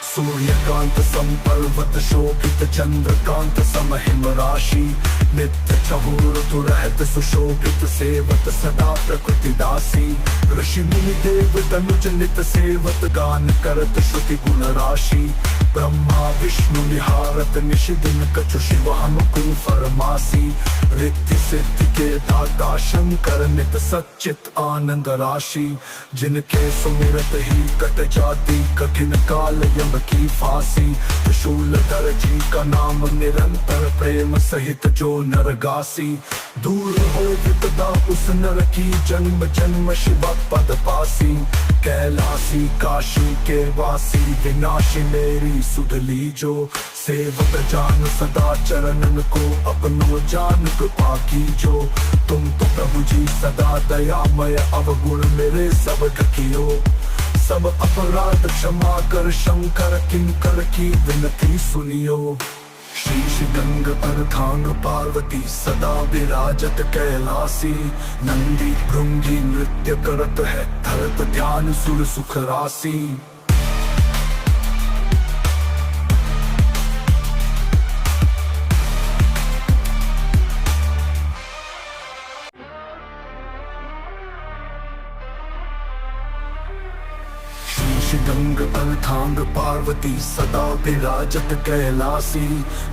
सूर्यकांत संपर्वत शोभित चंद्रकांत समहिम राशि। नित्य चहुर रहत सुशोभित सेवत सदा प्रकृति दासी। ऋषि मुनि देव तनुज नित सेवत गान करत श्रुति गुण राशि। ब्रह्मा विष्णु निहारत निशि दिन कछु शिव अनुकूल फरमासी। रिद्धि सिद्धि के दाता शंकर नित सच्चित आनंद राशि। जिनके सुमिरत ही कट जाती कठिन काल यम की फांसी। त्रिशूलधर जी का नाम निरंतर प्रेम सहित जो नरगासी। दूर हो विपदा उस नर की जन्म जन्म शिव पद पासी। कैलासी काशी के वासी विनाशी मेरी सुध लीजो। सेवक जान सदा चरणन को अपनो जान कृपा कीजो। तुम तो प्रभु जी सदा दयामय अवगुण मेरे सब ढकियो। सब अपराध क्षमा कर शंकर किंकर की विनती सुनियो। शीश गंग पर थांग पार्वती सदा विराजत कैलासी। नंदी भृंगी नृत्य करत है धरत ध्यान सुर सुख राशि। गंग पर थांग पार्वती सदा विराजत कैलासी।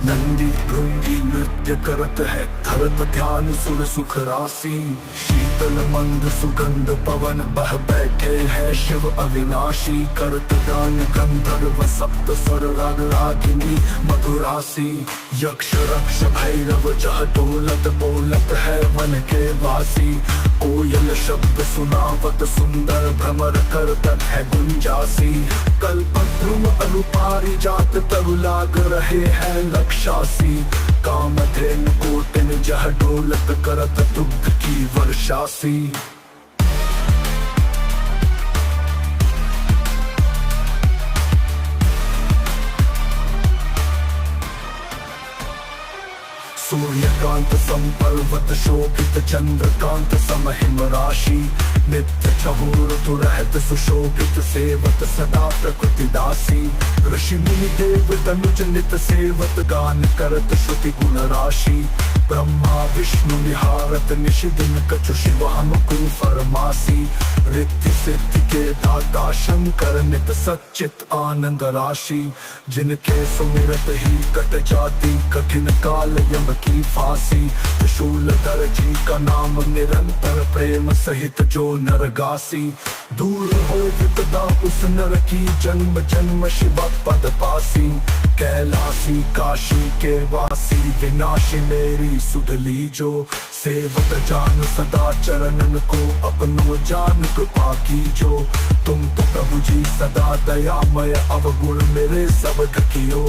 नंदी भृंगी नृत्य करत है धरत ध्यान सुर सुख राशि। शीतल मंद सुगंध पवन बह बैठे हैं शिव अविनाशी। करत गान गंधर्व सप्त स्वर राग रागिनी मधुरासी। यक्ष रक्ष भैरव जह डोलत बोलत है वन के वासी। कोयल शब्द सुनावत सुंदर भ्रमर करतत है गुंजासी। कल्पद्रुम अनुपारी जात तरु लाग रहे हैं लक्षासी। कामधेनु कोटिन जह डोलत करत दुग्ध की वर्षासी। सूर्यकांत संपर्वत शोभित चंद्रकांत समहिम राशि। नित्य चहुर रहत सुशोभित सेवत सदा प्रकृति दासी। ऋषि मुनि देव तनुज नित सेवत गान करत श्रुति गुण राशि। ब्रह्मा विष्णु निहारत निशि दिन कछु शिव अनुकूल फरमासी। रिद्धि सिद्धि के दाता शंकर नित सच्चित आनंद राशि। जिनके सुमिरत ही कट जाती कठिन काल यम की फांसी। त्रिशूलधर जी का नाम निरंतर प्रेम सहित जो नरगासी। दूर हो विपदा उस नर की जन्म जन्म शिव पद पासी। कैलासी काशी के वासी विनाशी मेरी सुध लीजो। सेवक जान सदा चरणन को अपनो जान कृपा कीजो। तुम तो प्रभु जी सदा दयामय अवगुण मेरे सब ढकियो।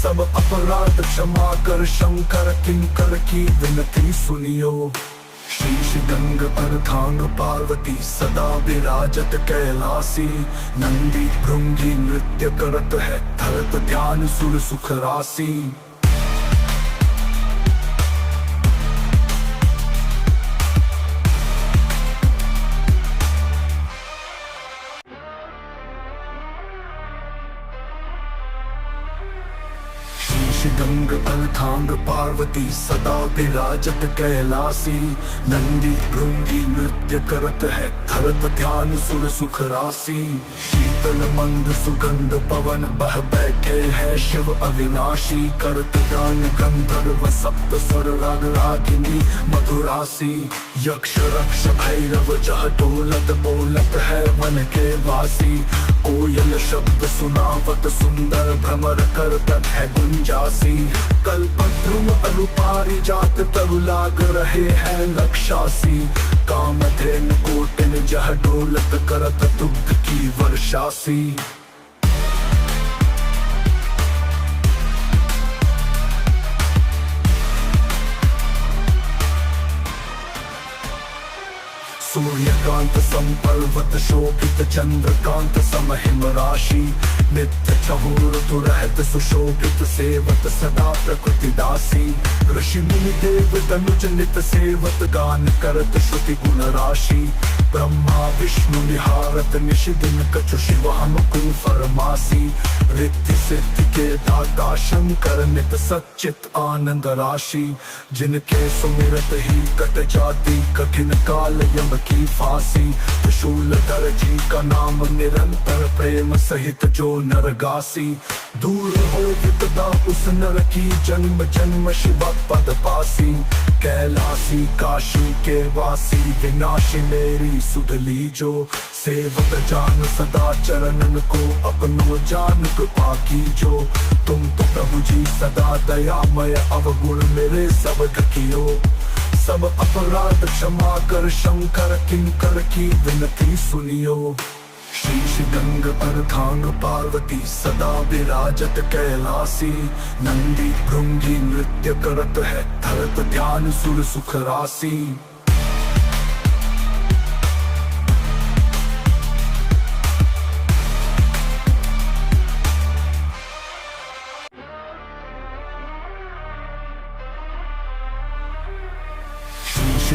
सब अपराध क्षमा कर शंकर किंकर की विनती सुनियो। शीश गंग पर थांग पार्वती सदा विराजत कैलासी। नंदी भृंगी नृत्य करत है धरत ध्यान सुर सुख राशि। गंग पर थांग पार पार्वती सदा विराजत कैलासी। नंदी भृंगी नृत्य करत है, धरत ध्यान सुर सुख राशि। शीतल मंद सुगंध पवन बह बैठे हैं शिव अविनाशी। करत गान गंधर्व सप्त स्वर राग रागिनी मधुरासी। यक्ष रक्ष भैरव जह डोलत बोलत है वन के वासी। कोयल शब्द सुनावत सुंदर भ्रमर करतत है गुंजासी। कल्पद्रुम अनुपारी जात तरु लाग रहे हैं लक्षासी। कामधेनु कोटिन जह डोलत करत दुग्ध की वर्षासी। सूर्यकांत सम पर्वत शोभित चंद्रकांत सम हिम राशि। नित्य चहुर रहत सुशोभित सेवत सदा प्रकृति दासी। ऋषि मुनि देव तनुज नित सेवत गान करत श्रुति गुण राशि। ब्रह्मा विष्णु निहारत निश दिन कछु शिव हम को फरमासी। रिद्धि सिद्धि के दाता शंकर नित सच्चित आनंद राशि। जिनके सुमिरत ही कट जाती कठिन काल यम की फांसी। त्रिशूल दर्जी का नाम निरंतर प्रेम सहित जो नरगासी। दूर हो विपदा उस नर की जन्म जन्म शिव पद पासी। कैलासी काशी के वासी विनाशी मेरी सुध लीजो। सेवक जान सदा चरणन को अपनो जान कृपा कीजो। तुम तो प्रभु जी सदा दयामय अवगुण मेरे सब ढकियो। सब अपराध क्षमा कर शंकर किंकर की विनती सुनियो। शीश गंग अर्धांग पार्वती सदा विराजत कैलासी। नंदी भृंगी नृत्य करत है, धरत ध्यान सुर सुख राशि।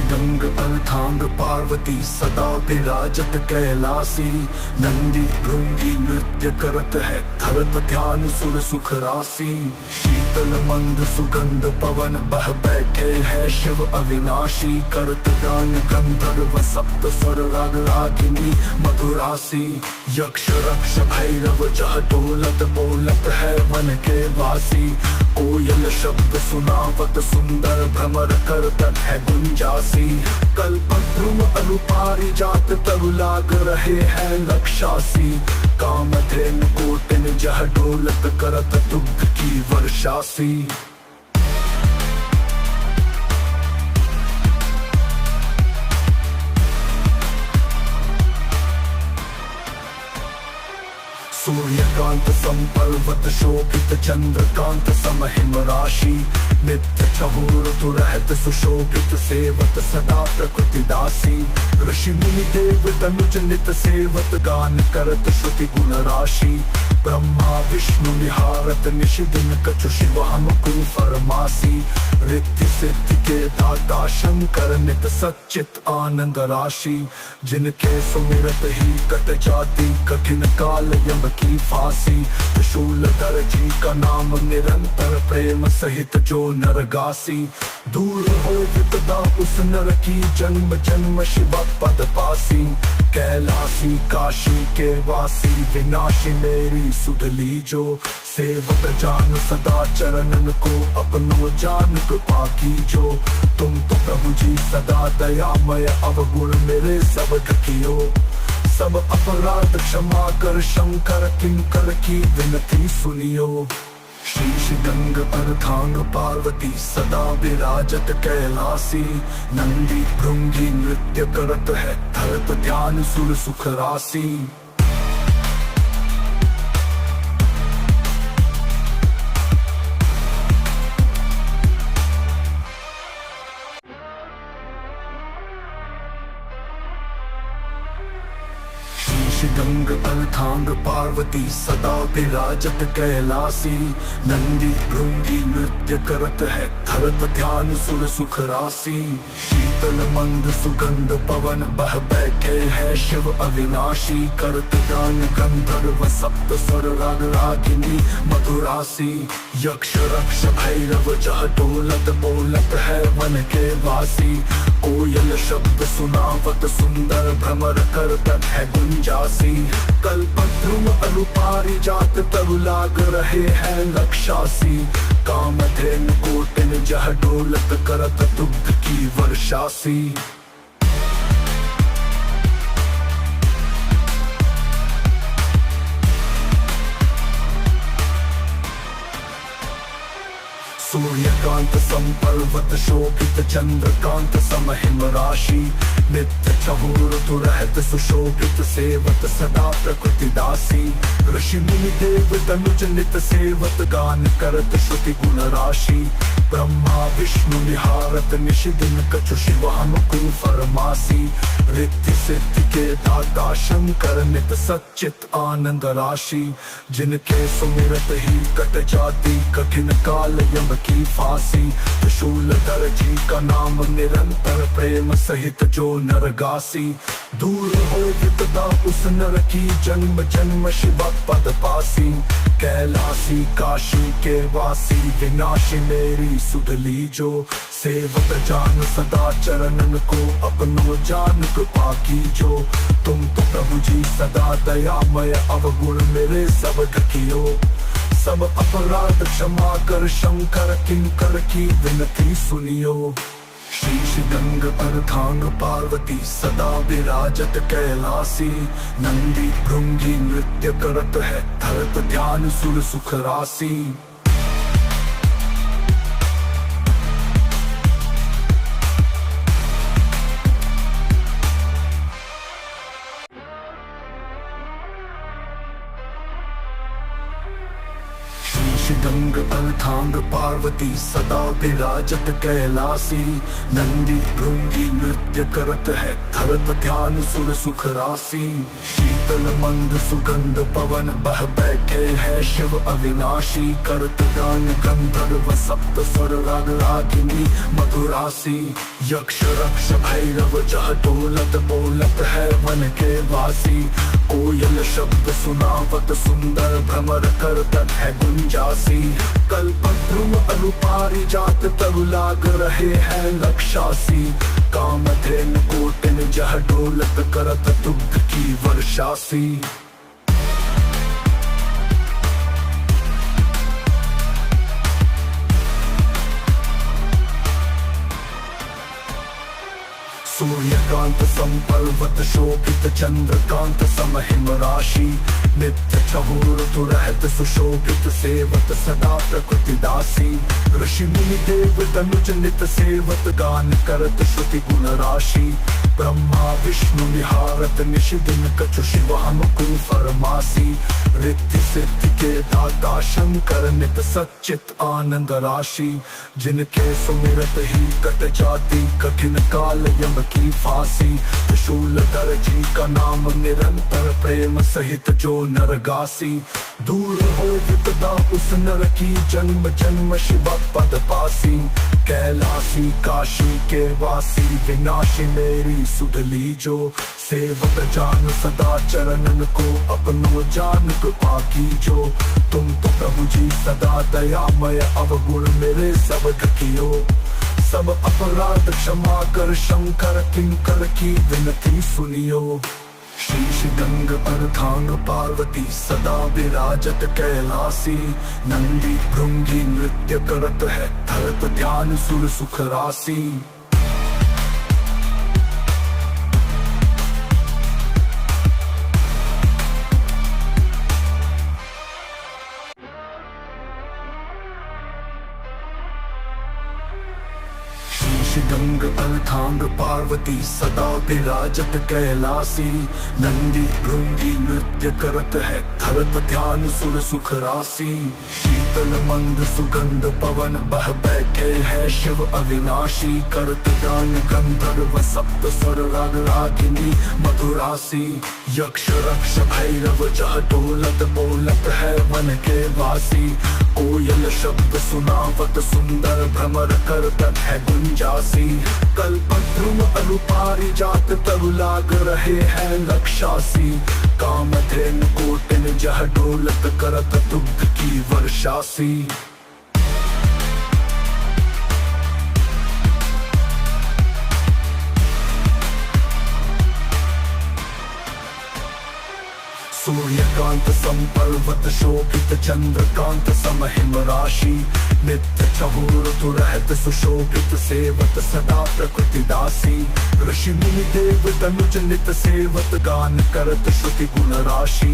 गंग अर्धांग पार्वती सदा विराजत कैलासी। नंदी भृंगी नृत्य करत है, धरत ध्यान सुर सुख राशि। शीतल मंद सुगंध पवन बह बैठे हैं शिव अविनाशी। करत गान गंधर्व सप्त स्वर राग रागिनी मधुरासी। यक्ष रक्ष भैरव जह डोलत बोलत है वन के वासी। कोयल शब्द सुनावत सुंदर भ्रमर करतत है गुंजासी। कल्पद्रुम अनुपारी जात तरु लाग रहे हैं लक्षासी। कामधेनु कोटिन जह डोलत करत दुग्ध की वर्षासी। सूर्यकांत सम पर्वत शोभित चंद्रकांत सम हिम राशि। नित्य चहुर रहत सुशोभित सेवत सदा प्रकृति दासी। ऋषि मुनि देव तनुज नित सेवत गान करत श्रुति गुण राशि। ब्रह्मा विष्णु निहारत निश दिन कछु शिव हम को फरमासी। रिद्धि सिद्धि के दाता शंकर नित सच्चित आनंद राशि। जिनके सुमिरत ही कट जाती कठिन काल यम की फांसी। त्रिशूल दर्जी का नाम निरंतर प्रेम सहित जो नरगासी। दूर हो विपदा उस नर की जन्म जन्म शिव पद पासी। कैलासी काशी के वासी विनाशी मेरी सुध लीजो। सेवक जान सदा चरणन को अपनो जान कृपा कीजो। तुम तो प्रभु जी सदा दयामय अवगुण मेरे सब ढकियो। सब अपराध क्षमा कर शंकर किंकर की विनती सुनियो। शीश गंग अर्धांग पार्वती सदा विराजत कैलासी। नंदी भृंगी नृत्य करत है, धरत ध्यान सुर सुख राशि। गंग अर्धांग पार्वती सदा विराजत कैलासी। नंदी भृंगी नृत्य करत है, धरत ध्यान सुर सुख राशि। शीतल मंद सुगंध पवन बह बैठे हैं शिव अविनाशी। करत गान गंधर्व सप्त स्वर राग रागिनी मधुरासी। यक्ष रक्ष भैरव जह डोलत बोलत है वन के वासी। कोयल शब्द सुनावत सुंदर भ्रमर करतत है गुंजासी। कल्पद्रुम अनुपारी जात तरु लाग रहे हैं लक्षासी। कामधेनु कोटिन जह डोलत करत दुग्ध की वर्षासी। सूर्यकांत संपर्वत शोभित चंद्रकांत समहिम राशि। नित्य चहुर रहत सुशोभित सेवत सदा प्रकृति दासी। ऋषि मुनि देव तनुज नित सेवत गान करत श्रुति गुण राशि। ब्रह्मा विष्णु निहारत निशि दिन कछु शिव अनुकूल फरमासी। रिद्धि सिद्धि के दाता शंकर नित सच्चित आनंद राशि। जिनके सुमिरत ही कट जाती कठिन काल यम की फांसी। त्रिशूलधर जी का नाम निरंतर प्रेम सहित जो नरगासी। दूर हो विपदा उस नर की जन्म जन्म शिव पद पासी। कैलासी काशी के वासी विनाशी मेरी सुध लीजो। सेवक जान सदा चरणन को अपनो जान कृपा कीजो। तुम तो प्रभु जी सदा दयामय अवगुण मेरे सब ढकियो। सब अपराध क्षमा कर शंकर किंकर की विनती सुनियो। शीश गंग पर थांग पार्वती सदा विराजत कैलासी। नंदी भृंगी नृत्य करत है धरत ध्यान सुर सुख राशि। गंग पर थांग पार्वती सदा विराजत कैलासी। नंदी भृंगी नृत्य करत है धरत ध्यान सुर सुख राशि। शीतल मंद सुगंध पवन बह बैठे हैं शिव अविनाशी। करत गान गंधर्व सप्त स्वर राग रागिनी मधुरासी। यक्ष रक्ष भैरव जह डोलत बोलत है वन के वासी। कोयल शब्द सुनावत सुंदर भ्रमर करतत है गुंजासी। कल्पद्रुम अनुपारी जात तरु लाग रहे हैं लक्षासी। कामधेनु कोटिन जह डोलत करत दुग्ध की वर्षासी। सूर्यकांत संपर्वत शोभित चंद्रकांत समहिम राशि। नित्य चहुर रहत सुशोभित सेवत सदा प्रकृति दासी। ऋषि मुनि देव तनुज नित सेवत गान करत श्रुति गुण राशि। ब्रह्मा विष्णु निहारत निशि दिन कछु शिव अनुकूल फरमासी। रिद्धि सिद्धि के दाता शंकर नित सच्चित आनंद राशि। जिनके सुमिरत ही कट जाती कठिन काल यम की फांसी। त्रिशूलधर जी का नाम निरंतर प्रेम सहित जो नरगासी। दूर हो विपदा उस नर की जन्म जन्म शिव पद पासी। कैलासी काशी के वासी विनाशी मेरी सुध लीजो। सेवक जान सदा चरणन को अपनो जान कृपा कीजो। तुम तो प्रभु जी सदा दयामय अवगुण मेरे सब ढकियो। सब अपराध क्षमा कर शंकर किंकर की विनती सुनियो। शीश गंग पर थांग पार्वती सदा विराजत कैलासी। नंदी भृंगी नृत्य करत है धरत ध्यान सुर सुख राशि। गंग पर थांग पार्वती सदा विराजत कैलासी। नंदी भृंगी नृत्य करत है धरत ध्यान सुर सुख राशि। शीतल मंद सुगंध पवन बह बैठे हैं शिव अविनाशी। करत गान गंधर्व सप्त स्वर राग रागिनी मधुरासी। यक्ष रक्ष भैरव जह डोलत बोलत है वन के वासी। कोयल शब्द सुनावत सुंदर भ्रमर करतत है गुंजासी। कल्पद्रुम अनुपारी जात तरु लाग रहे हैं लक्षासी। कामधेनु कोटिन जह डोलत करत दुग्ध की वर्षासी। सूर्यकांत संपर्वत शोभित चंद्रकांत समहिम राशि। नित्य चहुर रहत सुशोभित सेवत सदा प्रकृति दासी। ऋषि मुनि देव तनुज नित सेवत गान करत श्रुति गुण राशि।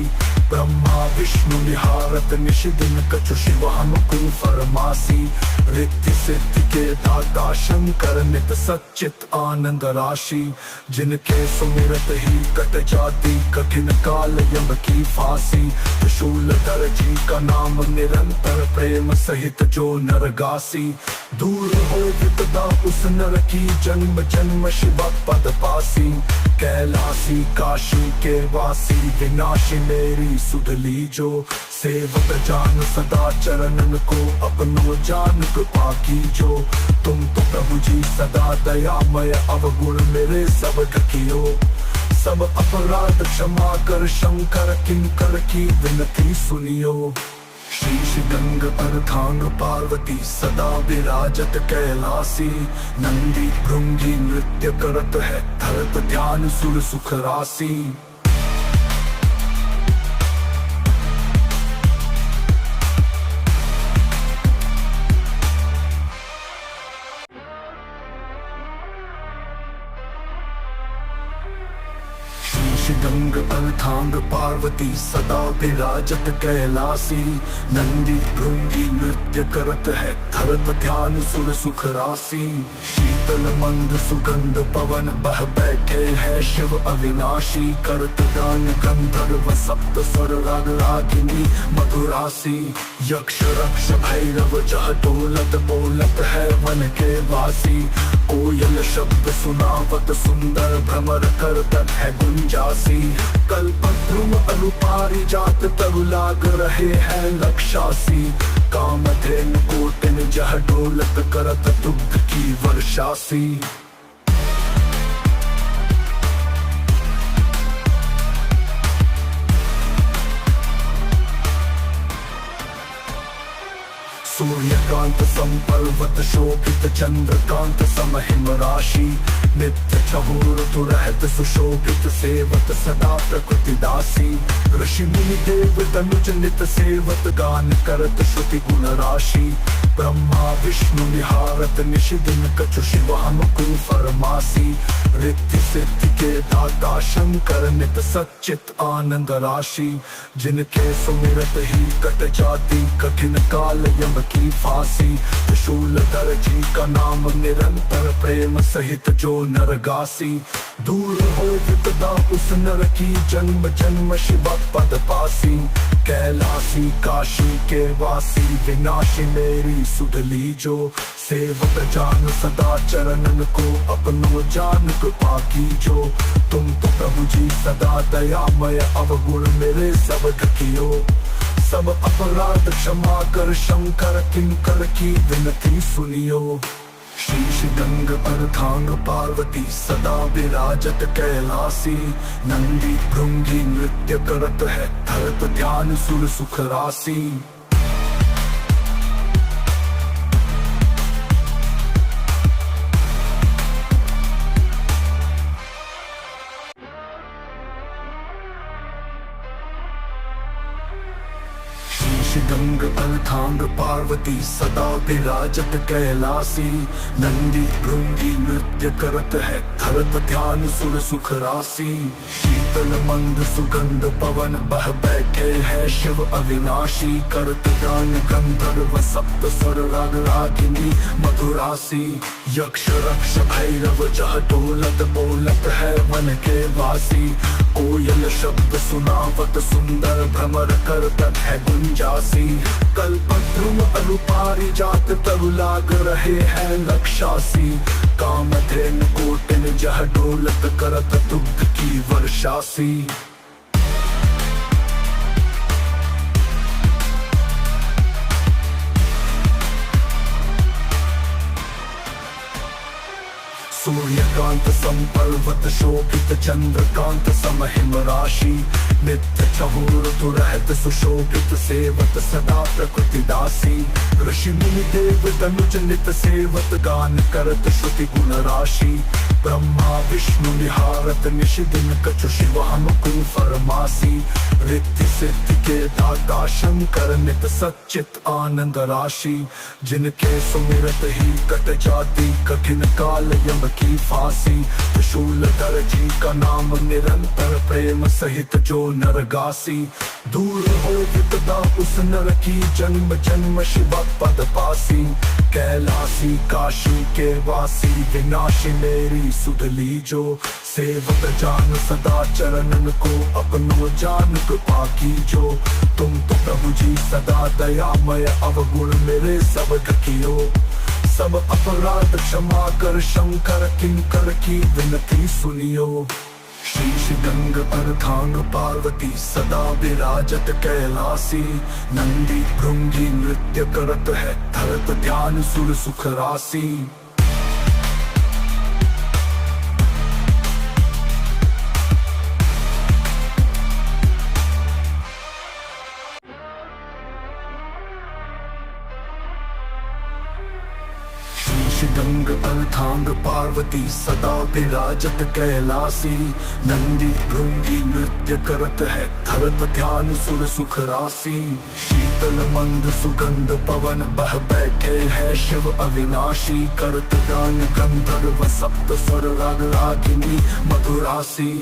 ब्रह्मा विष्णु निहारत निशि दिन कछु शिव अनुकूल फरमासी। रिद्धि सिद्धि के दाता शंकर नित सच्चित आनंद राशि। जिनके सुमिरत ही कट जाती कठिन काल यम की फांसी। त्रिशूलधर जी का नाम निरंतर प्रेम सहित जो नरगासी। दूर हो विपदा उस नर की जन्म जन्म शिव पद पासी। कैलासी काशी के वासी विनाशी मेरी सुध लीजो। सेवक जान सदा चरणन को अपनो जान कृपा कीजो। तुम तो प्रभु जी सदा दयामय अवगुण मेरे सब ढकियो। सब अपराध क्षमा कर शंकर किंकर की विनती सुनियो। शीश गंग पर थांग पार्वती सदा विराजत कैलासी। नंदी भृंगी नृत्य करत है धरत ध्यान सुर सुख राशि। गंग पर थांग पार्वती सदा विराजत कैलासी। नंदी भृंगी नृत्य करत है धरत ध्यान सुर सुख राशि। शीतल मंद सुगंध पवन बह बैठे हैं शिव अविनाशी। करत गान गंधर्व सप्त स्वर राग रागिनी मधुरासी। यक्ष रक्ष भैरव जह डोलत बोलत है वन के वासी। कोयल शब्द सुनावत सुंदर भ्रमर करतत है गुंजासी। कल्पद्रुम अनुपारी जात तरु लाग रहे हैं लक्षासी। कामधेनु कोटिन जह डोलत करत दुग्ध की वर्षासी। सूर्यकांत संपर्वत शोभित चंद्रकांत समहिम राशि। नित्य चहुर रहत सुशोभित सेवत सदा प्रकृति दासी। ऋषि मुनि देव तनुज नित सेवत गान करत श्रुति गुण राशि। ब्रह्मा विष्णु निहारत निशि दिन कछु शिव अनुकूल फरमासी। रिद्धि सिद्धि के दाता शंकर नित सच्चित आनंद राशि। जिनके सुमिरत ही कट जाती कठिन काल यम की फांसी। त्रिशूलधर जी का नाम निरंतर प्रेम सहित जो नरगासी। दूर हो विपदा उस नर की जन्म जन्म शिव पद पासी। कैलासी काशी के वासी विनाशी मेरी सुध लीजो। सेवक जान सदा चरणन को अपनो जान कृपा कीजो। तुम तो प्रभु जी सदा दयामय अवगुण मेरे सब ढकियो। सब अपराध क्षमा कर शंकर किंकर की विनती सुनियो। शीश गंग पर थांग पार्वती सदा विराजत कैलासी। नंदी भृंगी नृत्य करत है धरत ध्यान सुर सुख राशि। गंग पर थांग पार्वती सदा विराजत कैलासी। नंदी भृंगी नृत्य करत है धरत ध्यान सुर सुख राशि। शीतल मंद सुगंध पवन बह बैठे हैं शिव अविनाशी। करत गान गंधर्व सप्त स्वर राग रागिनी मधुरासी। यक्ष रक्ष भैरव जह डोलत बोलत है वन के वासी। कोयल शब्द सुनावत सुंदर भ्रमर करतत है गुंजासी। कल्पद्रुम अनुपारी जात तरु लाग रहे हैं लक्षासी। कामधेनु कोटिन जह डोलत करत दुग्ध की वर्षासी। सूर्यकांत सम पर्वत शोभित चंद्रकांत सम हिम राशि। नित्य चहुर रहत सुशोभित सेवत सदा प्रकृति दासी। ऋषि मुनि देव तनुज नित सेवत गान करत श्रुति गुण राशि। ब्रह्मा विष्णु निहारत निश दिन कछु शिव हम को फरमासी। रिद्धि सिद्धि के दाता शंकर नित सच्चित आनंद राशि। जिनके सुमिरत ही कट जाती कठिन काल यम की फांसी। त्रिशूलधर जी का नाम निरंतर प्रेम सहित जो नरगासी। दूर हो विपदा उस नर की जन्म जन्म शिव पद पासी। कैलासी काशी के वासी विनाशी मेरी सुध लीजो। सेवक जान सदा चरणन को अपनो जान कृपा कीजो। तुम तो प्रभु जी सदा दयामय अवगुण मेरे सब ढकियो। सब अपराध क्षमा कर शंकर किंकर की विनती सुनियो। शीश गंग अर्धांग पार्वती सदा विराजत कैलासी। नंदी भृंगी नृत्य करत है धरत ध्यान सुर सुख राशि। गंग अर्धांग पार्वती सदा विराजत कैलासी। नंदी भृंगी नृत्य करत है धरत ध्यान सुर सुख राशि। शीतल मंद सुगंध पवन बह बैठे हैं शिव अविनाशी। करत गान गंधर्व सप्त स्वर राग रागिनी मधुरासी।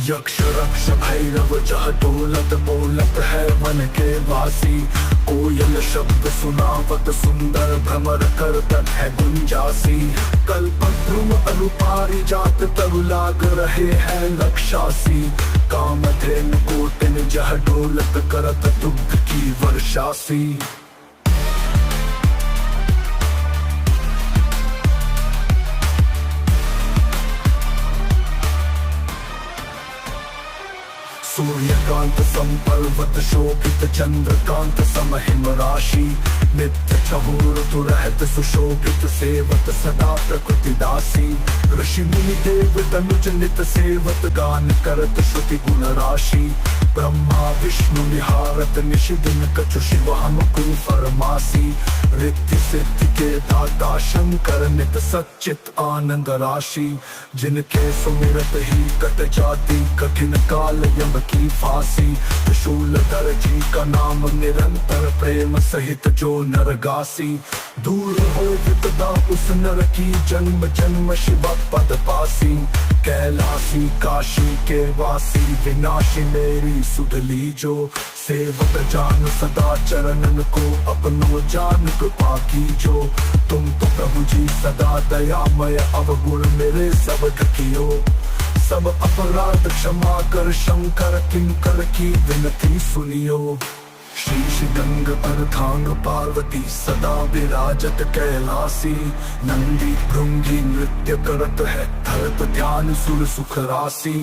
यक्ष रक्ष भैरव जह डोलत बोलत है वन के वासी। कोयल शब्द सुनावत सुंदर भ्रमर करतत है गुंजासी। कल्पद्रुम अनुपारी जात तरु लाग रहे हैं लक्षासी। कामधेनु कोटिन जह डोलत करत दुग्ध की वर्षासी। सूर्यकांत सम पर्वत शोभित चंद्रकांत सम हिम राशि। नित्य चहुर रहत सुशोभित सेवत सदा प्रकृति दासी। ऋषि मुनि देव तनुज नित सेवत गान करत श्रुति गुण राशि। ब्रह्मा विष्णु निहारत निश दिन कछु शिव हम को फरमासी। रिद्धि सिद्धि के दाता शंकर नित सच्चित आनंद राशि। जिनके सुमिरत ही कट जाती कठिन काल यम की फांसी। त्रिशूलधर जी का नाम निरंतर प्रेम सहित जो नरगासी। दूर हो विपदा उस नर की जन्म जन्म शिव पद पासी। कैलासी काशी के वासी विनाशी मेरी सुध लीजो। सेवक जान सदा चरणन को अपनो जान कृपा कीजो। तुम तो प्रभु जी सदा दयामय अवगुण मेरे सब ढकियो। सब अपराध क्षमा कर शंकर किंकर की विनती सुनियो। शीश गंग अर्धांग पार्वती सदा विराजत कैलासी। नंदी भृंगी नृत्य करत है धरत ध्यान सुर सुख राशि।